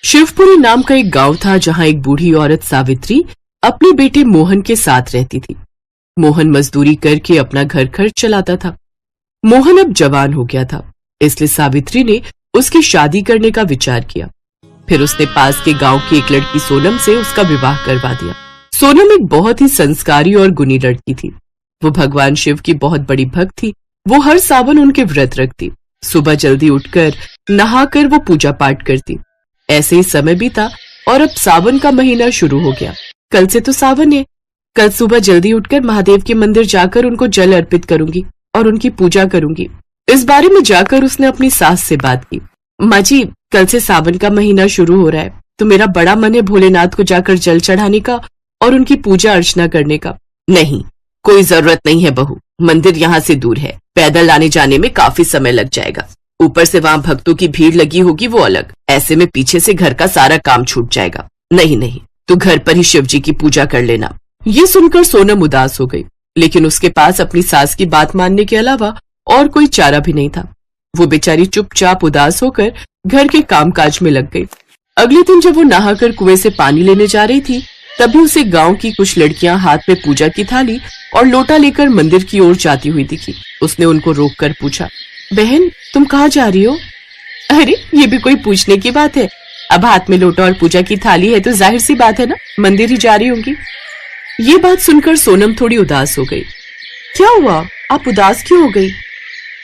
शिवपुरी नाम का एक गांव था जहां एक बूढ़ी औरत सावित्री अपने बेटे मोहन के साथ रहती थी। मोहन मजदूरी करके अपना घर खर्च चलाता था। मोहन अब जवान हो गया था, इसलिए सावित्री ने उसकी शादी करने का विचार किया। फिर उसने पास के गांव की एक लड़की सोनम से उसका विवाह करवा दिया। सोनम एक बहुत ही संस्कारी और गुणी लड़की थी। वो भगवान शिव की बहुत बड़ी भक्त थी। वो हर सावन उनके व्रत रखती। सुबह जल्दी उठकर नहाकर वो पूजा पाठ करती। ऐसे ही समय बीता और अब सावन का महीना शुरू हो गया। कल से तो सावन है। कल सुबह जल्दी उठकर महादेव के मंदिर जाकर उनको जल अर्पित करूंगी और उनकी पूजा करूंगी। इस बारे में जाकर उसने अपनी सास से बात की। माँ जी, कल से सावन का महीना शुरू हो रहा है, तो मेरा बड़ा मन है भोलेनाथ को जाकर जल चढ़ाने का और उनकी पूजा अर्चना करने का। नहीं, कोई जरूरत नहीं है बहू, मंदिर यहाँ से दूर है, पैदल आने जाने में काफी समय लग जाएगा। ऊपर से वहाँ भक्तों की भीड़ लगी होगी, वो अलग। ऐसे में पीछे से घर का सारा काम छूट जाएगा। नहीं, तो घर पर ही शिव जी की पूजा कर लेना। ये सुनकर सोनम उदास हो गई, लेकिन उसके पास अपनी सास की बात मानने के अलावा और कोई चारा भी नहीं था। वो बेचारी चुपचाप उदास होकर घर के कामकाज में लग गई। अगले दिन जब वो नहाकर कुएं से पानी लेने जा रही थी, तभी उसे गांव की कुछ लड़कियां हाथ में पूजा की थाली और लोटा लेकर मंदिर की ओर जाती हुई दिखी। उसने उनको रोककर पूछा, बहन तुम कहाँ जा रही हो? अरे ये भी कोई पूछने की बात है, अब हाथ में लोटा और पूजा की थाली है तो जाहिर सी बात है ना, मंदिर ही जा रही होंगी। ये बात सुनकर सोनम थोड़ी उदास हो गई। क्या हुआ, आप उदास क्यों हो गई?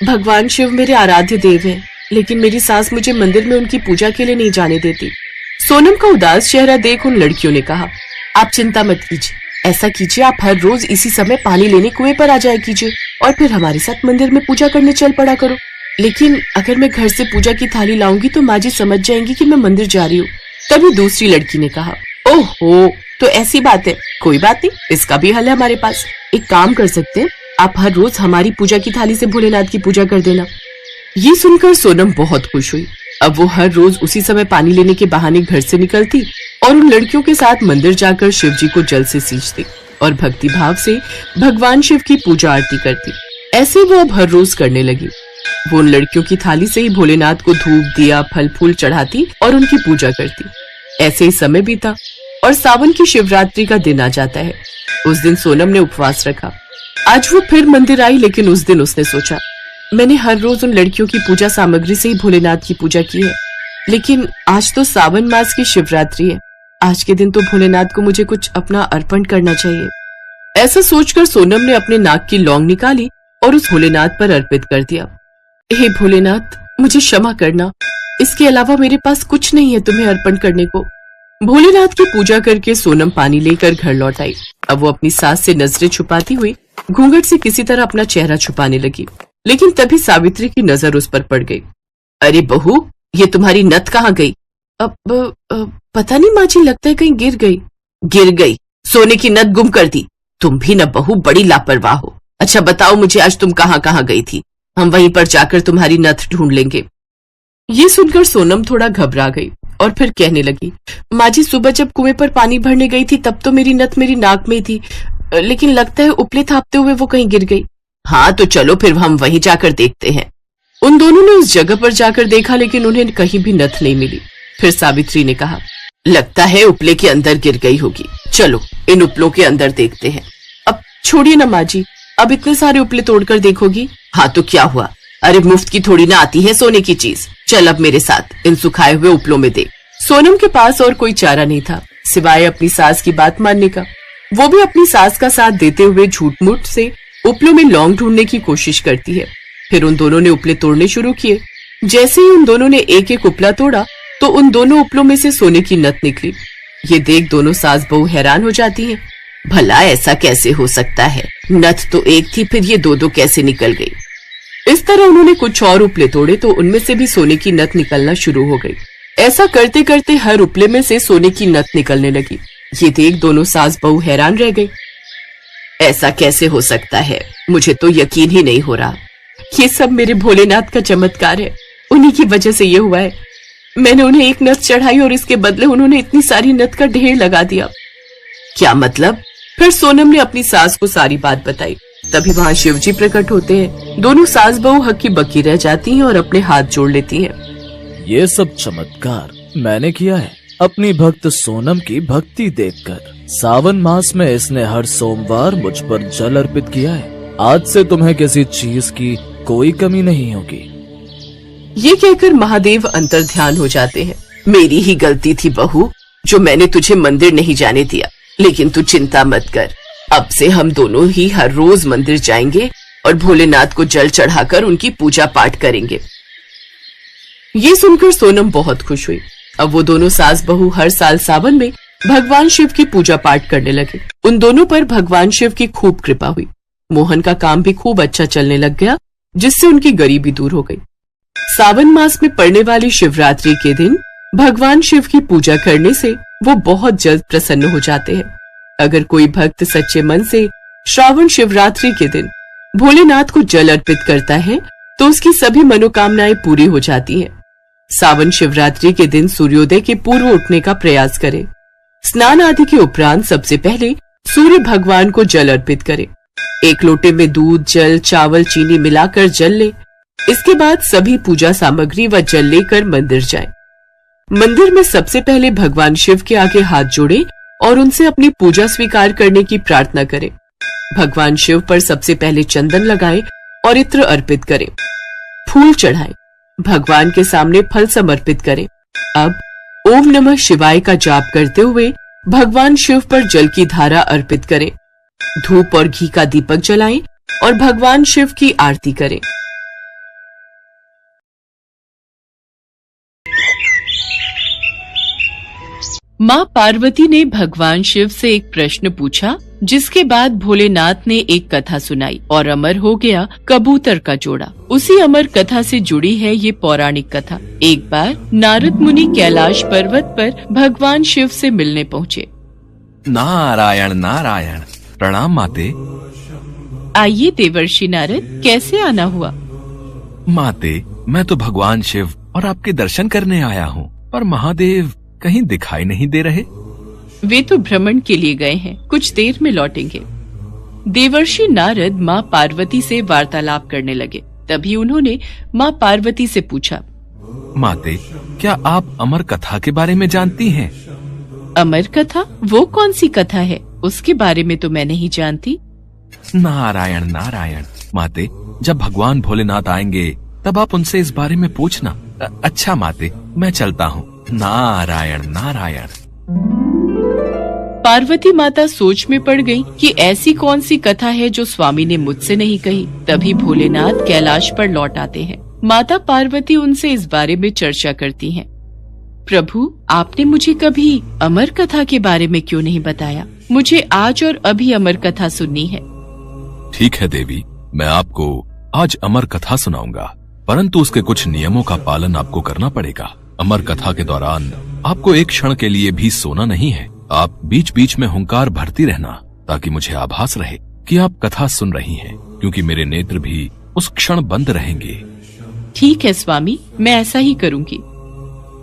भगवान शिव मेरे आराध्य देव हैं, लेकिन मेरी सास मुझे मंदिर में उनकी पूजा के लिए नहीं जाने देती। सोनम का उदास चेहरा देख उन लड़कियों ने कहा, आप चिंता मत कीजिए, ऐसा कीजिए आप हर रोज इसी समय पानी लेने कुएं पर आ जाया कीजिए और फिर हमारे साथ मंदिर में पूजा करने चल पड़ा करो। लेकिन अगर मैं घर से पूजा की थाली लाऊंगी तो माँ जी समझ जाएंगी कि मैं मंदिर जा रही हूँ। तभी दूसरी लड़की ने कहा, ओहो तो ऐसी बात है, कोई बात नहीं, इसका भी हल है हमारे पास। एक काम कर सकते हैं, आप हर रोज हमारी पूजा की थाली से भोलेनाथ की पूजा कर देना। ये सुनकर सोनम बहुत खुश हुई। अब वो हर रोज उसी समय पानी लेने के बहाने घर से निकलती और उन लड़कियों के साथ मंदिर जाकर शिव जी को जल से सींचती और भक्ति भाव से भगवान शिव की पूजा आरती करती। ऐसे वो अब हर रोज करने लगी। वो उन लड़कियों की थाली से ही भोलेनाथ को धूप दिया फल फूल चढ़ाती और उनकी पूजा करती। ऐसे ही समय बीता और सावन की शिवरात्रि का दिन आ जाता है। उस दिन सोनम ने उपवास रखा। आज वो फिर मंदिर आई, लेकिन उस दिन उसने सोचा, मैंने हर रोज उन लड़कियों की पूजा सामग्री से ही भोलेनाथ की पूजा की है, लेकिन आज तो सावन मास की शिवरात्रि है। आज के दिन तो भोलेनाथ को मुझे कुछ अपना अर्पण करना चाहिए। ऐसा सोचकर सोनम ने अपने नाक की लौंग निकाली और उस भोलेनाथ पर अर्पित कर दिया। हे भोलेनाथ, मुझे क्षमा करना, इसके अलावा मेरे पास कुछ नहीं है तुम्हें अर्पण करने को। भोलेनाथ की पूजा करके सोनम पानी लेकर घर लौट आई। अब वो अपनी सास से नजरें छुपाती हुई घूंघट से किसी तरह अपना चेहरा छुपाने लगी, लेकिन तभी सावित्री की नजर उस पर पड़ गई। अरे बहू, ये तुम्हारी नथ कहाँ गई? अब पता नहीं माँ जी, लगता है कहीं गिर गई। गिर गई? सोने की नथ गुम कर दी? तुम भी न बहू बड़ी लापरवाह हो। अच्छा बताओ मुझे, आज तुम कहाँ कहाँ गई थी? हम वहीं पर जाकर तुम्हारी नथ ढूंढ लेंगे। ये सुनकर सोनम थोड़ा घबरा गई और फिर कहने लगी, माँ जी सुबह जब कुएं पर पानी भरने गई थी तब तो मेरी नथ मेरी नाक में थी, लेकिन लगता है उपले थापते हुए वो कहीं गिर गई। हाँ तो चलो फिर हम वहीं जाकर देखते हैं। उन दोनों ने उस जगह पर जाकर देखा, लेकिन उन्हें कहीं भी नथ नहीं मिली। फिर सावित्री ने कहा, लगता है उपले के अंदर गिर गई होगी, चलो इन उपलों के अंदर देखते हैं। अब छोड़िए ना माँ जी, अब इतने सारे उपले तोड़कर देखोगी? हाँ तो क्या हुआ, अरे मुफ्त की थोड़ी ना आती है सोने की चीज। चल अब मेरे साथ इन सुखाए हुए उपलों में देख। सोनम के पास और कोई चारा नहीं था सिवाय अपनी सास की बात मानने का। वो भी अपनी सास का साथ देते हुए झूठ मूठ से उपलों में लौंग ढूंढने की कोशिश करती है। फिर उन दोनों ने उपले तोड़ने शुरू किए। जैसे ही उन दोनों ने एक एक उपला तोड़ा तो उन दोनों उपलों में से सोने की नथ निकली। ये देख दोनों सास बहू हैरान हो जाती हैं। भला ऐसा कैसे हो सकता है, नथ तो एक थी, फिर ये दो दो कैसे निकल गई? इस तरह उन्होंने कुछ और उपले तोड़े तो उनमें से भी सोने की नथ निकलना शुरू हो गई। ऐसा करते करते हर उपले में से सोने की नथ निकलने लगी। ये देख दोनों सास बहू हैरान रह गई। ऐसा कैसे हो सकता है, मुझे तो यकीन ही नहीं हो रहा। ये सब मेरे भोलेनाथ का चमत्कार है, उन्हीं की वजह से ये हुआ है। मैंने उन्हें एक नथ चढ़ाई और इसके बदले उन्होंने इतनी सारी नथ का ढेर लगा दिया। क्या मतलब? फिर सोनम ने अपनी सास को सारी बात बताई। तभी वहाँ शिवजी प्रकट होते हैं। दोनों सास बहू हक्की बक्की रह जाती हैं और अपने हाथ जोड़ लेती हैं। ये सब चमत्कार मैंने किया है अपनी भक्त सोनम की भक्ति देखकर। सावन मास में इसने हर सोमवार मुझ पर जल अर्पित किया है। आज से तुम्हें किसी चीज की कोई कमी नहीं होगी। ये कहकर महादेव अंतर्ध्यान हो जाते हैं। मेरी ही गलती थी बहू, जो मैंने तुझे मंदिर नहीं जाने दिया। लेकिन तू चिंता मत कर, अब से हम दोनों ही हर रोज मंदिर जाएंगे और भोलेनाथ को जल चढ़ाकर उनकी पूजा पाठ करेंगे। ये सुनकर सोनम बहुत खुश हुई। अब वो दोनों सास बहू हर साल सावन में भगवान शिव की पूजा पाठ करने लगे। उन दोनों पर भगवान शिव की खूब कृपा हुई। मोहन का काम भी खूब अच्छा चलने लग गया, जिससे उनकी गरीबी दूर हो गई। सावन मास में पड़ने वाली शिवरात्रि के दिन भगवान शिव की पूजा करने से वो बहुत जल्द प्रसन्न हो जाते हैं। अगर कोई भक्त सच्चे मन से श्रावण शिवरात्रि के दिन भोलेनाथ को जल अर्पित करता है तो उसकी सभी मनोकामनाएं पूरी हो जाती हैं। सावन शिवरात्रि के दिन सूर्योदय के पूर्व उठने का प्रयास करें। स्नान आदि के उपरांत सबसे पहले सूर्य भगवान को जल अर्पित करें। एक लोटे में दूध, जल, चावल, चीनी मिलाकर जल ले। इसके बाद सभी पूजा सामग्री व जल लेकर मंदिर जाएं। मंदिर में सबसे पहले भगवान शिव के आगे हाथ जोड़े और उनसे अपनी पूजा स्वीकार करने की प्रार्थना करें। भगवान शिव पर सबसे पहले चंदन लगाएं और इत्र अर्पित करें। फूल चढ़ाएं। भगवान के सामने फल समर्पित करें। अब ओम नमः शिवाय का जाप करते हुए भगवान शिव पर जल की धारा अर्पित करें। धूप और घी का दीपक जलाएं और भगवान शिव की आरती करें। माँ पार्वती ने भगवान शिव से एक प्रश्न पूछा, जिसके बाद भोलेनाथ ने एक कथा सुनाई और अमर हो गया कबूतर का जोड़ा। उसी अमर कथा से जुड़ी है ये पौराणिक कथा। एक बार नारद मुनि कैलाश पर्वत पर भगवान शिव से मिलने पहुँचे। नारायण नारायण, प्रणाम माते। आइए देवर्षि नारद, कैसे आना हुआ? माते, मैं तो भगवान शिव और आपके दर्शन करने आया हूँ, पर महादेव कहीं दिखाई नहीं दे रहे। वे तो भ्रमण के लिए गए हैं, कुछ देर में लौटेंगे। देवर्षि नारद माँ पार्वती से वार्तालाप करने लगे। तभी उन्होंने माँ पार्वती से पूछा, माते, क्या आप अमर कथा के बारे में जानती हैं? अमर कथा? वो कौन सी कथा है? उसके बारे में तो मैं नहीं जानती। नारायण नारायण, माते, जब भगवान भोलेनाथ आएंगे तब आप उनसे इस बारे में पूछना। अच्छा माते, मैं चलता हूँ। नारायण नारायण। पार्वती माता सोच में पड़ गई कि ऐसी कौन सी कथा है जो स्वामी ने मुझसे नहीं कही। तभी भोलेनाथ कैलाश पर लौट आते हैं। माता पार्वती उनसे इस बारे में चर्चा करती हैं। प्रभु, आपने मुझे कभी अमर कथा के बारे में क्यों नहीं बताया? मुझे आज और अभी अमर कथा सुननी है। ठीक है देवी, मैं आपको आज अमर कथा सुनाऊंगा, परंतु उसके कुछ नियमों का पालन आपको करना पड़ेगा। अमर कथा के दौरान आपको एक क्षण के लिए भी सोना नहीं है। आप बीच बीच में हुंकार भरती रहना, ताकि मुझे आभास रहे कि आप कथा सुन रही हैं, क्योंकि मेरे नेत्र भी उस क्षण बंद रहेंगे। ठीक है स्वामी, मैं ऐसा ही करूंगी।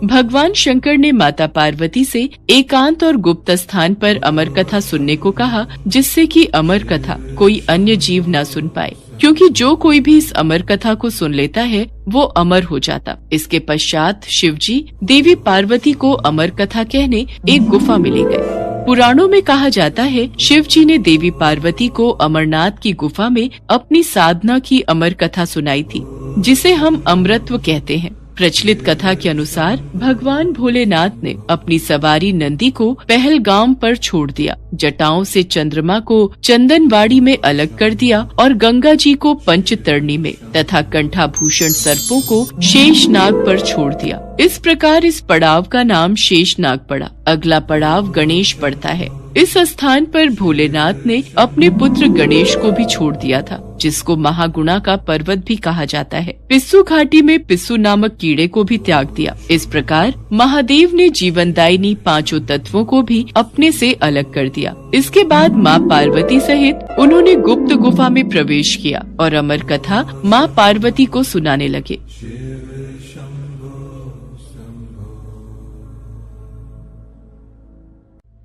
भगवान शंकर ने माता पार्वती से एकांत और गुप्त स्थान पर अमर कथा सुनने को कहा, जिससे कि अमर कथा कोई अन्य जीव न सुन पाए, क्योंकि जो कोई भी इस अमर कथा को सुन लेता है वो अमर हो जाता। इसके पश्चात शिवजी देवी पार्वती को अमर कथा कहने एक गुफा में ले गए। पुराणों में कहा जाता है शिव जी ने देवी पार्वती को अमरनाथ की गुफा में अपनी साधना की अमर कथा सुनाई थी, जिसे हम अमृतत्व कहते हैं। प्रचलित कथा के अनुसार भगवान भोलेनाथ ने अपनी सवारी नंदी को पहलगाम पर छोड़ दिया, जटाओं से चंद्रमा को चंदनवाड़ी में अलग कर दिया और गंगा जी को पंचतरणी में तथा कंठाभूषण सर्पों को शेषनाग पर छोड़ दिया। इस प्रकार इस पड़ाव का नाम शेषनाग पड़ा। अगला पड़ाव गणेश पड़ता है। इस स्थान पर भोलेनाथ ने अपने पुत्र गणेश को भी छोड़ दिया था, जिसको महागुणा का पर्वत भी कहा जाता है। पिस्सू घाटी में पिस्सू नामक कीड़े को भी त्याग दिया। इस प्रकार महादेव ने जीवनदायिनी पांचों तत्वों को भी अपने से अलग कर दिया। इसके बाद माँ पार्वती सहित उन्होंने गुप्त गुफा में प्रवेश किया और अमर कथा माँ पार्वती को सुनाने लगे।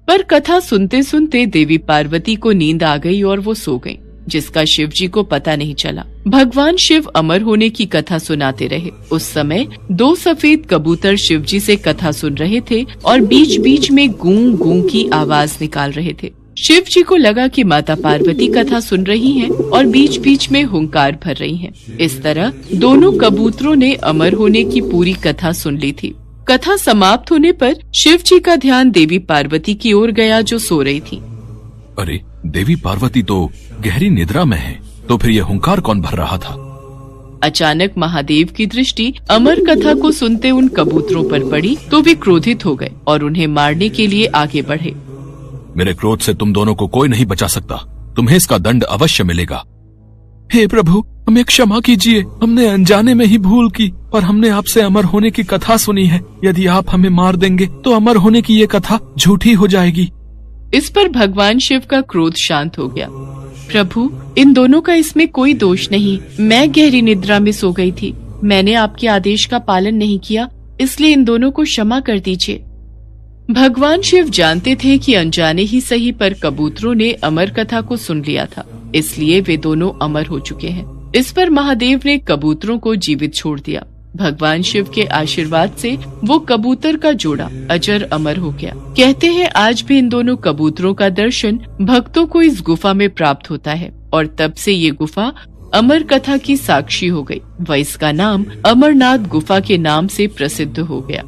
पर कथा सुनते सुनते देवी पार्वती को नींद आ गई और वो सो गईं। जिसका शिव जी को पता नहीं चला। भगवान शिव अमर होने की कथा सुनाते रहे। उस समय 2 सफेद कबूतर शिव जी से कथा सुन रहे थे और बीच बीच में गूं गूं की आवाज निकाल रहे थे। शिव जी को लगा कि माता पार्वती कथा सुन रही हैं और बीच बीच में हुंकार भर रही हैं। इस तरह दोनों कबूतरों ने अमर होने की पूरी कथा सुन ली थी। कथा समाप्त होने पर शिव जी का ध्यान देवी पार्वती की ओर गया, जो सो रही थी। अरे, देवी पार्वती तो गहरी निद्रा में है, तो फिर यह हुंकार कौन भर रहा था? अचानक महादेव की दृष्टि अमर कथा को सुनते उन कबूतरों पर पड़ी तो वे क्रोधित हो गए और उन्हें मारने के लिए आगे बढ़े। मेरे क्रोध से तुम दोनों को कोई नहीं बचा सकता, तुम्हें इसका दंड अवश्य मिलेगा। हे प्रभु, हमें क्षमा कीजिए, हमने अनजाने में ही भूल की, पर हमने आपसे अमर होने की कथा सुनी है। यदि आप हमें मार देंगे तो अमर होने की ये कथा झूठी हो जाएगी। इस पर भगवान शिव का क्रोध शांत हो गया। प्रभु, इन दोनों का इसमें कोई दोष नहीं। मैं गहरी निद्रा में सो गई थी। मैंने आपके आदेश का पालन नहीं किया, इसलिए इन दोनों को क्षमा कर दीजिए। भगवान शिव जानते थे कि अनजाने ही सही पर कबूतरों ने अमर कथा को सुन लिया था, इसलिए वे दोनों अमर हो चुके हैं। इस पर महादेव ने कबूतरों को जीवित छोड़ दिया। भगवान शिव के आशीर्वाद से वो कबूतर का जोड़ा अजर अमर हो गया। कहते हैं आज भी इन दोनों कबूतरों का दर्शन भक्तों को इस गुफा में प्राप्त होता है और तब से ये गुफा अमर कथा की साक्षी हो गई व इसका नाम अमरनाथ गुफा के नाम से प्रसिद्ध हो गया।